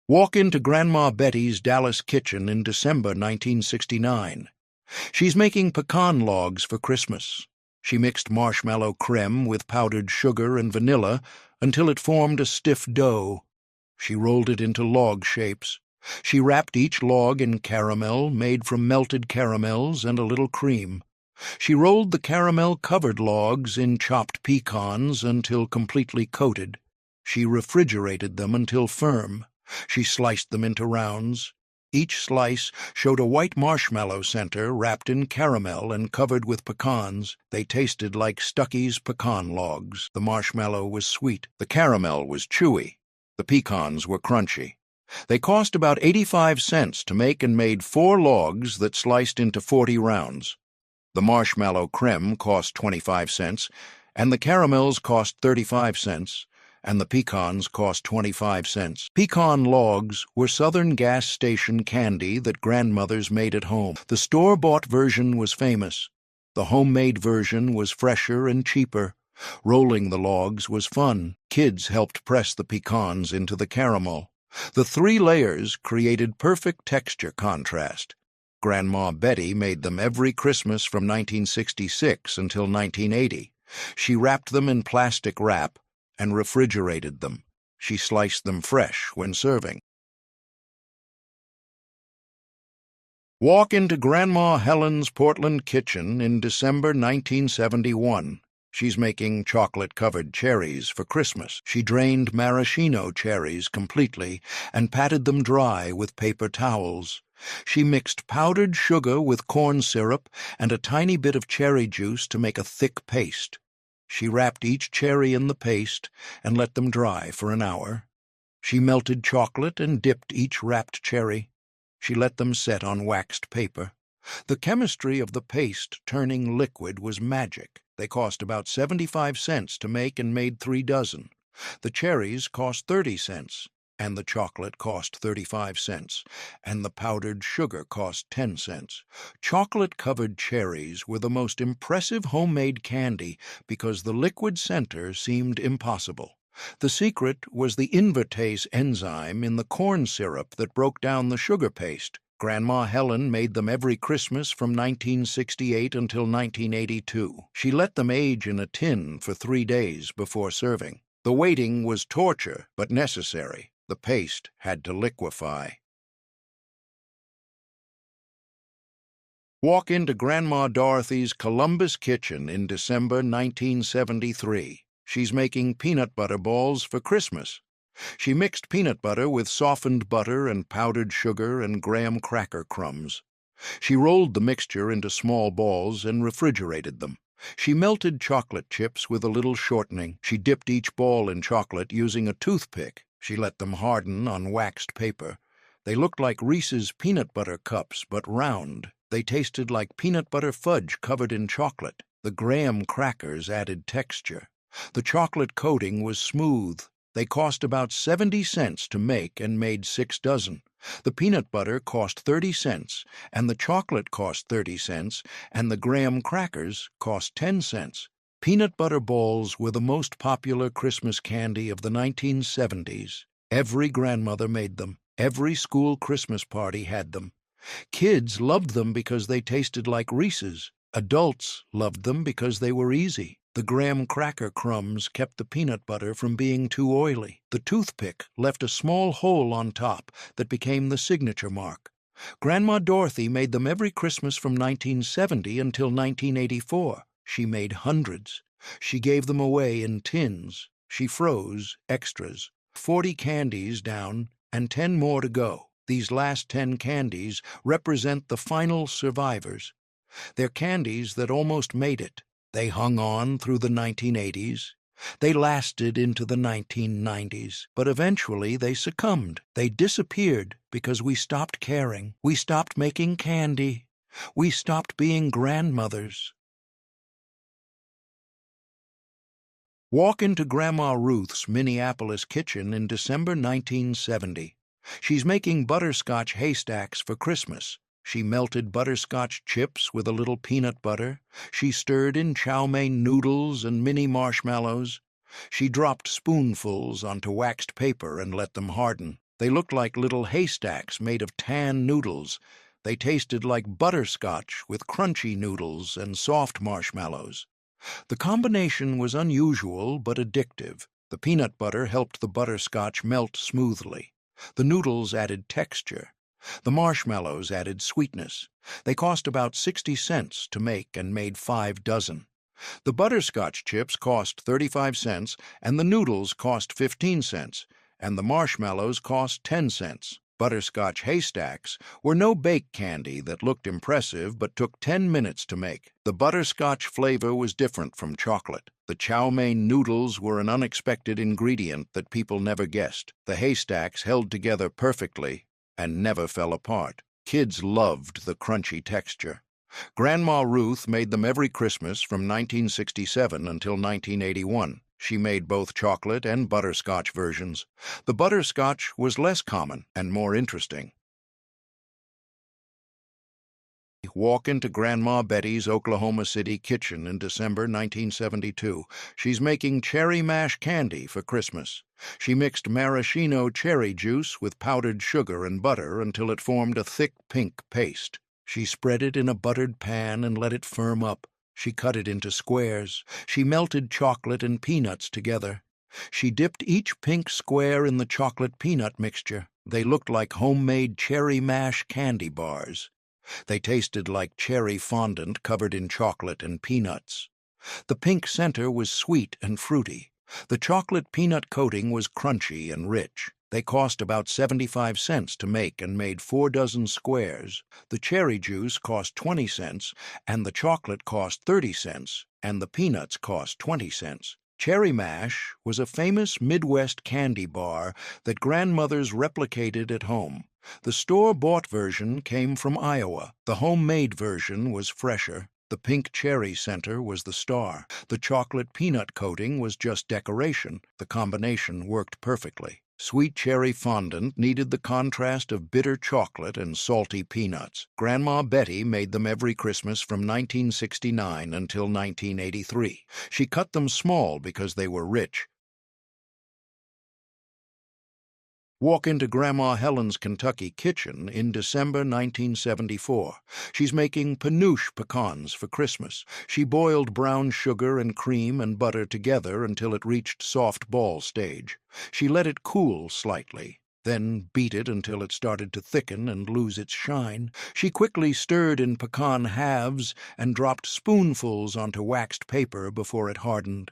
Walk into Grandma Betty's Dallas kitchen in December 1969. She's making pecan logs for Christmas. She mixed marshmallow creme with powdered sugar and vanilla until it formed a stiff dough. She rolled it into log shapes. She wrapped each log in caramel made from melted caramels and a little cream. She rolled the caramel-covered logs in chopped pecans until completely coated. She refrigerated them until firm. She sliced them into rounds. Each slice showed a white marshmallow center wrapped in caramel and covered with pecans. They tasted like Stuckey's pecan logs. The marshmallow was sweet. The caramel was chewy. The pecans were crunchy. They cost about 85 cents to make and made 4 logs that sliced into 40 rounds. The marshmallow creme cost 25 cents, and the caramels cost 35 cents, and the pecans cost 25 cents. Pecan logs were Southern gas station candy that grandmothers made at home. The store-bought version was famous. The homemade version was fresher and cheaper. Rolling the logs was fun. Kids helped press the pecans into the caramel. The 3 layers created perfect texture contrast. Grandma Betty made them every Christmas from 1966 until 1980. She wrapped them in plastic wrap and refrigerated them. She sliced them fresh when serving. Walk into Grandma Helen's Portland kitchen in December 1971. She's making chocolate-covered cherries for Christmas. She drained maraschino cherries completely and patted them dry with paper towels. She mixed powdered sugar with corn syrup and a tiny bit of cherry juice to make a thick paste. She wrapped each cherry in the paste and let them dry for an hour. She melted chocolate and dipped each wrapped cherry. She let them set on waxed paper. The chemistry of the paste turning liquid was magic. They cost about 75 cents to make and made 3 dozen. The cherries cost 30 cents, and the chocolate cost 35 cents, and the powdered sugar cost 10 cents. Chocolate-covered cherries were the most impressive homemade candy because the liquid center seemed impossible. The secret was the invertase enzyme in the corn syrup that broke down the sugar paste. Grandma Helen made them every Christmas from 1968 until 1982. She let them age in a tin for 3 days before serving. The waiting was torture, but necessary. The paste had to liquefy. Walk into Grandma Dorothy's Columbus kitchen in December 1973. She's making peanut butter balls for Christmas. She mixed peanut butter with softened butter and powdered sugar and graham cracker crumbs. She rolled the mixture into small balls and refrigerated them. She melted chocolate chips with a little shortening. She dipped each ball in chocolate using a toothpick. She let them harden on waxed paper. They looked like Reese's peanut butter cups, but round. They tasted like peanut butter fudge covered in chocolate. The graham crackers added texture. The chocolate coating was smooth. They cost about 70 cents to make and made 6 dozen. The peanut butter cost 30 cents, and the chocolate cost 30 cents, and the graham crackers cost 10 cents. Peanut butter balls were the most popular Christmas candy of the 1970s. Every grandmother made them. Every school Christmas party had them. Kids loved them because they tasted like Reese's. Adults loved them because they were easy. The graham cracker crumbs kept the peanut butter from being too oily. The toothpick left a small hole on top that became the signature mark. Grandma Dorothy made them every Christmas from 1970 until 1984. She made hundreds. She gave them away in tins. She froze extras. 40 candies down and 10 more to go. These last 10 candies represent the final survivors. They're candies that almost made it. They hung on through the 1980s. They lasted into the 1990s, but eventually they succumbed. They disappeared because we stopped caring. We stopped making candy. We stopped being grandmothers. Walk into Grandma Ruth's Minneapolis kitchen in December 1970. She's making butterscotch haystacks for Christmas. She melted butterscotch chips with a little peanut butter. She stirred in chow mein noodles and mini marshmallows. She dropped spoonfuls onto waxed paper and let them harden. They looked like little haystacks made of tan noodles. They tasted like butterscotch with crunchy noodles and soft marshmallows. The combination was unusual but addictive. The peanut butter helped the butterscotch melt smoothly. The noodles added texture. The marshmallows added sweetness. They cost about 60 cents to make and made 5 dozen. The butterscotch chips cost 35 cents, and the noodles cost 15 cents, and the marshmallows cost 10 cents. Butterscotch haystacks were no bake candy that looked impressive but took 10 minutes to make. The butterscotch flavor was different from chocolate. The chow mein noodles were an unexpected ingredient that people never guessed. The haystacks held together perfectly and never fell apart. Kids loved the crunchy texture. Grandma Ruth made them every Christmas from 1967 until 1981. She made both chocolate and butterscotch versions. The butterscotch was less common and more interesting. Walk into Grandma Betty's Oklahoma City kitchen in December 1972. She's making cherry mash candy for Christmas. She mixed maraschino cherry juice with powdered sugar and butter until it formed a thick pink paste. She spread it in a buttered pan and let it firm up. She cut it into squares. She melted chocolate and peanuts together. She dipped each pink square in the chocolate peanut mixture. They looked like homemade cherry mash candy bars. They tasted like cherry fondant covered in chocolate and peanuts. The pink center was sweet and fruity. The chocolate peanut coating was crunchy and rich. They cost about 75 cents to make and made 4 dozen squares. The cherry juice cost 20 cents, and the chocolate cost 30 cents, and the peanuts cost 20 cents. Cherry Mash was a famous Midwest candy bar that grandmothers replicated at home. The store-bought version came from Iowa. The homemade version was fresher. The pink cherry center was the star. The chocolate peanut coating was just decoration. The combination worked perfectly. Sweet cherry fondant needed the contrast of bitter chocolate and salty peanuts. Grandma Betty made them every Christmas from 1969 until 1983. She cut them small because they were rich. Walk into Grandma Helen's Kentucky kitchen in December 1974. She's making Penuche pecans for Christmas. She boiled brown sugar and cream and butter together until it reached soft ball stage. She let it cool slightly, then beat it until it started to thicken and lose its shine. She quickly stirred in pecan halves and dropped spoonfuls onto waxed paper before it hardened.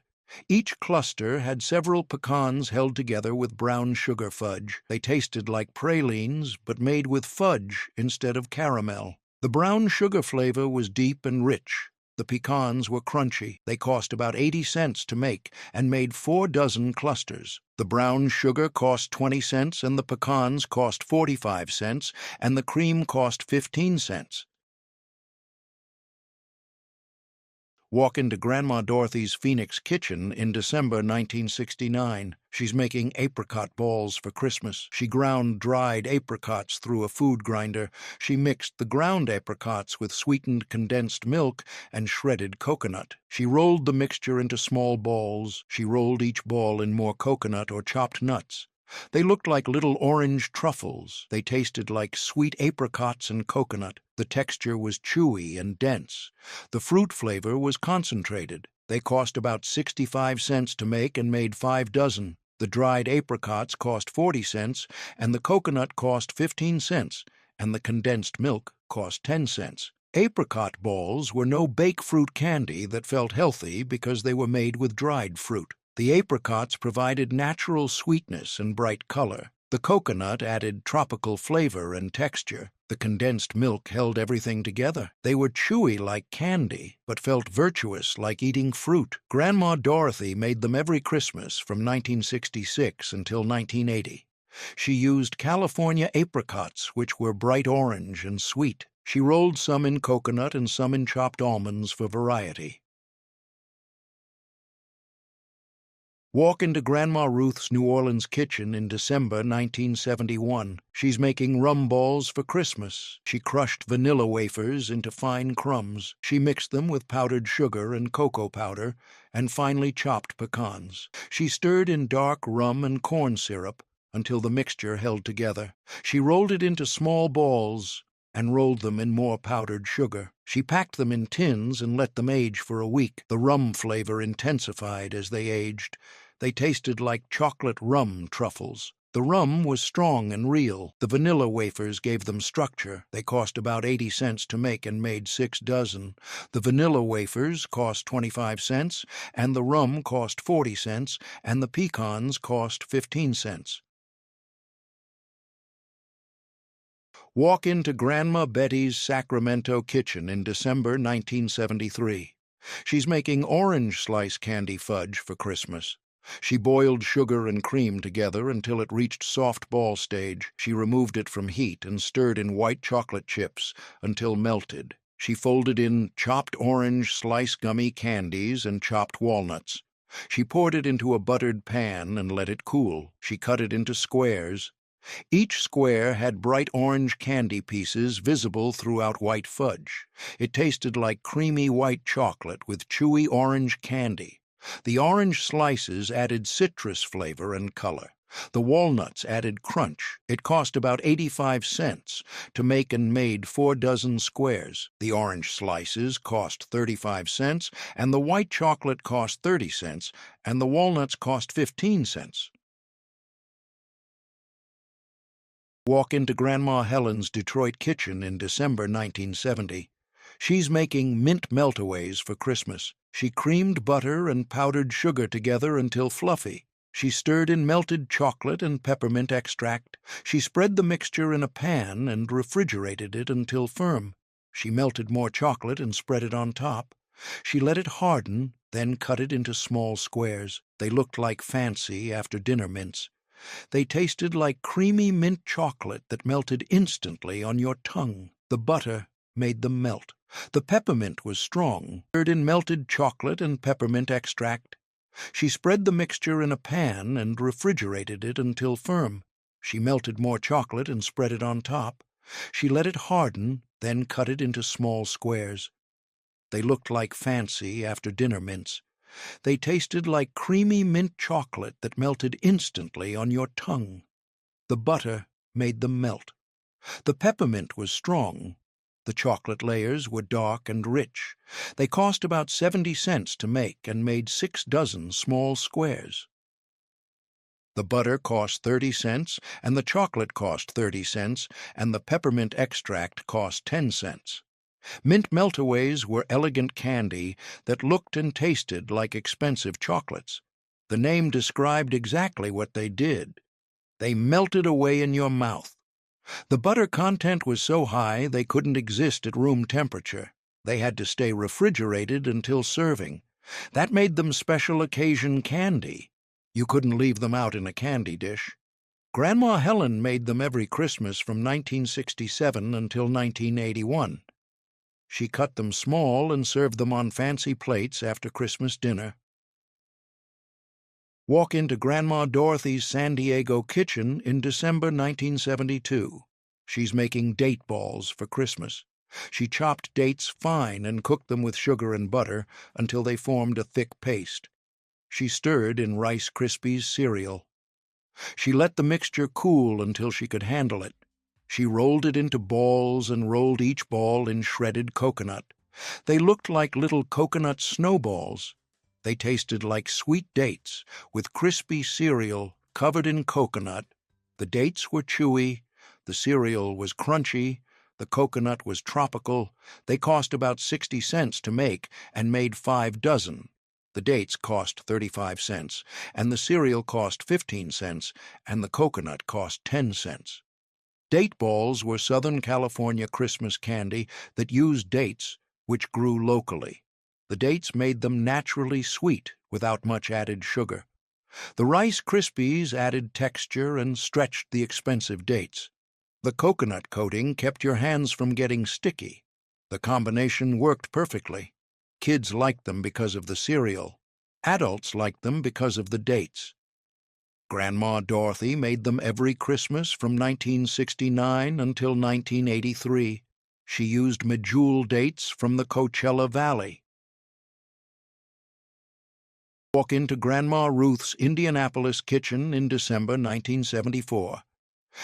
Each cluster had several pecans held together with brown sugar fudge. They tasted like pralines, but made with fudge instead of caramel. The brown sugar flavor was deep and rich. The pecans were crunchy. They cost about 80 cents to make and made 4 dozen clusters. The brown sugar cost 20 cents and the pecans cost 45 cents and the cream cost 15 cents. Walk into Grandma Dorothy's Phoenix kitchen in December 1969. She's making apricot balls for Christmas. She ground dried apricots through a food grinder. She mixed the ground apricots with sweetened condensed milk and shredded coconut. She rolled the mixture into small balls. She rolled each ball in more coconut or chopped nuts. They looked like little orange truffles. They tasted like sweet apricots and coconut. The texture was chewy and dense. The fruit flavor was concentrated. They cost about 65 cents to make and made 5 dozen. The dried apricots cost 40 cents, and the coconut cost 15 cents, and the condensed milk cost 10 cents. Apricot balls were no bake fruit candy that felt healthy because they were made with dried fruit. The apricots provided natural sweetness and bright color. The coconut added tropical flavor and texture. The condensed milk held everything together. They were chewy like candy, but felt virtuous like eating fruit. Grandma Dorothy made them every Christmas from 1966 until 1980. She used California apricots, which were bright orange and sweet. She rolled some in coconut and some in chopped almonds for variety. Walk into Grandma Ruth's New Orleans kitchen in December 1971. She's making rum balls for Christmas. She crushed vanilla wafers into fine crumbs. She mixed them with powdered sugar and cocoa powder and finely chopped pecans. She stirred in dark rum and corn syrup until the mixture held together. She rolled it into small balls and rolled them in more powdered sugar. She packed them in tins and let them age for a week. The rum flavor intensified as they aged. They tasted like chocolate rum truffles. The rum was strong and real. The vanilla wafers gave them structure. They cost about 80 cents to make and made 6 dozen. The vanilla wafers cost 25 cents, and the rum cost 40 cents, and the pecans cost 15 cents. Walk into Grandma Betty's Sacramento kitchen in December 1973. She's making orange slice candy fudge for Christmas. She boiled sugar and cream together until it reached soft ball stage. She removed it from heat and stirred in white chocolate chips until melted. She folded in chopped orange slice gummy candies and chopped walnuts. She poured it into a buttered pan and let it cool. She cut it into squares. Each square had bright orange candy pieces visible throughout white fudge. It tasted like creamy white chocolate with chewy orange candy. The orange slices added citrus flavor and color. The walnuts added crunch. It cost about 85 cents to make and made 4 dozen squares. The orange slices cost 35 cents, and the white chocolate cost 30 cents, and the walnuts cost 15 cents. Walk into Grandma Helen's Detroit kitchen in December 1970. She's making mint meltaways for Christmas. She creamed butter and powdered sugar together until fluffy. She stirred in melted chocolate and peppermint extract. She spread the mixture in a pan and refrigerated it until firm. She melted more chocolate and spread it on top. She let it harden, then cut it into small squares. They looked like fancy after-dinner mints. They tasted like creamy mint chocolate that melted instantly on your tongue. The butter made them melt. The peppermint was strong, stirred in melted chocolate and peppermint extract. She spread the mixture in a pan and refrigerated it until firm. She melted more chocolate and spread it on top. She let it harden, then cut it into small squares. They looked like fancy after-dinner mints. They tasted like creamy mint chocolate that melted instantly on your tongue. The butter made them melt. The peppermint was strong. The chocolate layers were dark and rich. They cost about 70 cents to make and made 6 dozen small squares. The butter cost 30 cents, and the chocolate cost 30 cents, and the peppermint extract cost 10 cents. Mint meltaways were elegant candy that looked and tasted like expensive chocolates. The name described exactly what they did. They melted away in your mouth. The butter content was so high they couldn't exist at room temperature. They had to stay refrigerated until serving. That made them special occasion candy. You couldn't leave them out in a candy dish. Grandma Helen made them every Christmas from 1967 until 1981. She cut them small and served them on fancy plates after Christmas dinner. Walk into Grandma Dorothy's San Diego kitchen in December 1972. She's making date balls for Christmas. She chopped dates fine and cooked them with sugar and butter until they formed a thick paste. She stirred in Rice Krispies cereal. She let the mixture cool until she could handle it. She rolled it into balls and rolled each ball in shredded coconut. They looked like little coconut snowballs. They tasted like sweet dates with crispy cereal covered in coconut. The dates were chewy, the cereal was crunchy, the coconut was tropical. They cost about 60 cents to make and made 5 dozen. The dates cost 35 cents, and the cereal cost 15 cents, and the coconut cost 10 cents. Date balls were Southern California Christmas candy that used dates, which grew locally. The dates made them naturally sweet without much added sugar. The Rice Krispies added texture and stretched the expensive dates. The coconut coating kept your hands from getting sticky. The combination worked perfectly. Kids liked them because of the cereal. Adults liked them because of the dates. Grandma Dorothy made them every Christmas from 1969 until 1983. She used medjool dates from the Coachella Valley. Walk into Grandma Ruth's Indianapolis kitchen in December 1974.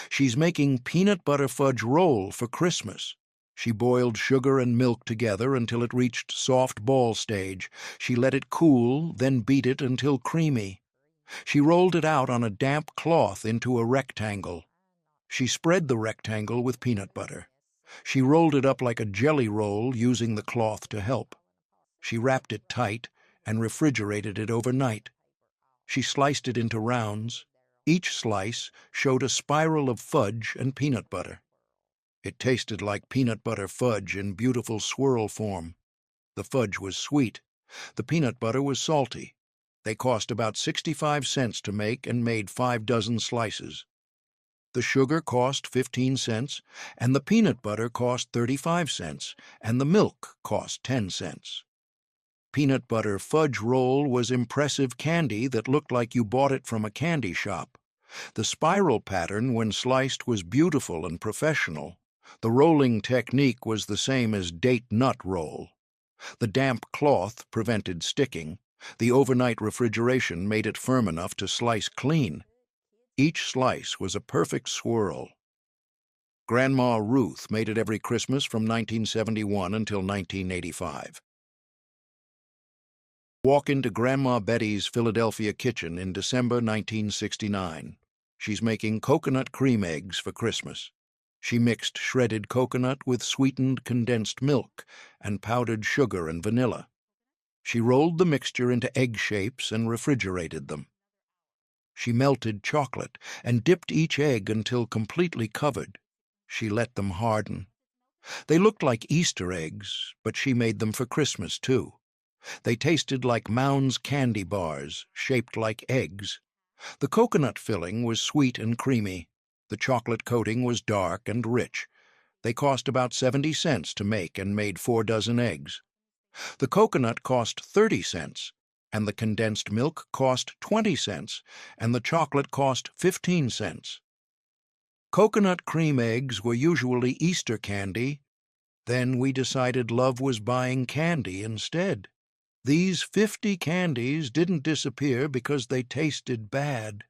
She's making peanut butter fudge roll for Christmas. She boiled sugar and milk together until it reached soft ball stage. She let it cool, then beat it until creamy. She rolled it out on a damp cloth into a rectangle. She spread the rectangle with peanut butter. She rolled it up like a jelly roll using the cloth to help. She wrapped it tight and refrigerated it overnight. She sliced it into rounds. Each slice showed a spiral of fudge and peanut butter. It tasted like peanut butter fudge in beautiful swirl form. The fudge was sweet. The peanut butter was salty. They cost about 65 cents to make and made 5 dozen slices. The sugar cost 15 cents, and the peanut butter cost 35 cents, and the milk cost 10 cents. Peanut butter fudge roll was impressive candy that looked like you bought it from a candy shop. The spiral pattern, when sliced, was beautiful and professional. The rolling technique was the same as date nut roll. The damp cloth prevented sticking. The overnight refrigeration made it firm enough to slice clean. Each slice was a perfect swirl. Grandma Ruth made it every Christmas from 1971 until 1985. Walk into Grandma Betty's Philadelphia kitchen in December 1969. She's making coconut cream eggs for Christmas. She mixed shredded coconut with sweetened condensed milk and powdered sugar and vanilla. She rolled the mixture into egg shapes and refrigerated them. She melted chocolate and dipped each egg until completely covered. She let them harden. They looked like Easter eggs, but she made them for Christmas, too. They tasted like Mound's candy bars, shaped like eggs. The coconut filling was sweet and creamy. The chocolate coating was dark and rich. They cost about 70 cents to make and made 4 dozen eggs. The coconut cost 30 cents, and the condensed milk cost 20 cents, and the chocolate cost 15 cents. Coconut cream eggs were usually Easter candy. Then we decided love was buying candy instead. These 50 candies didn't disappear because they tasted bad.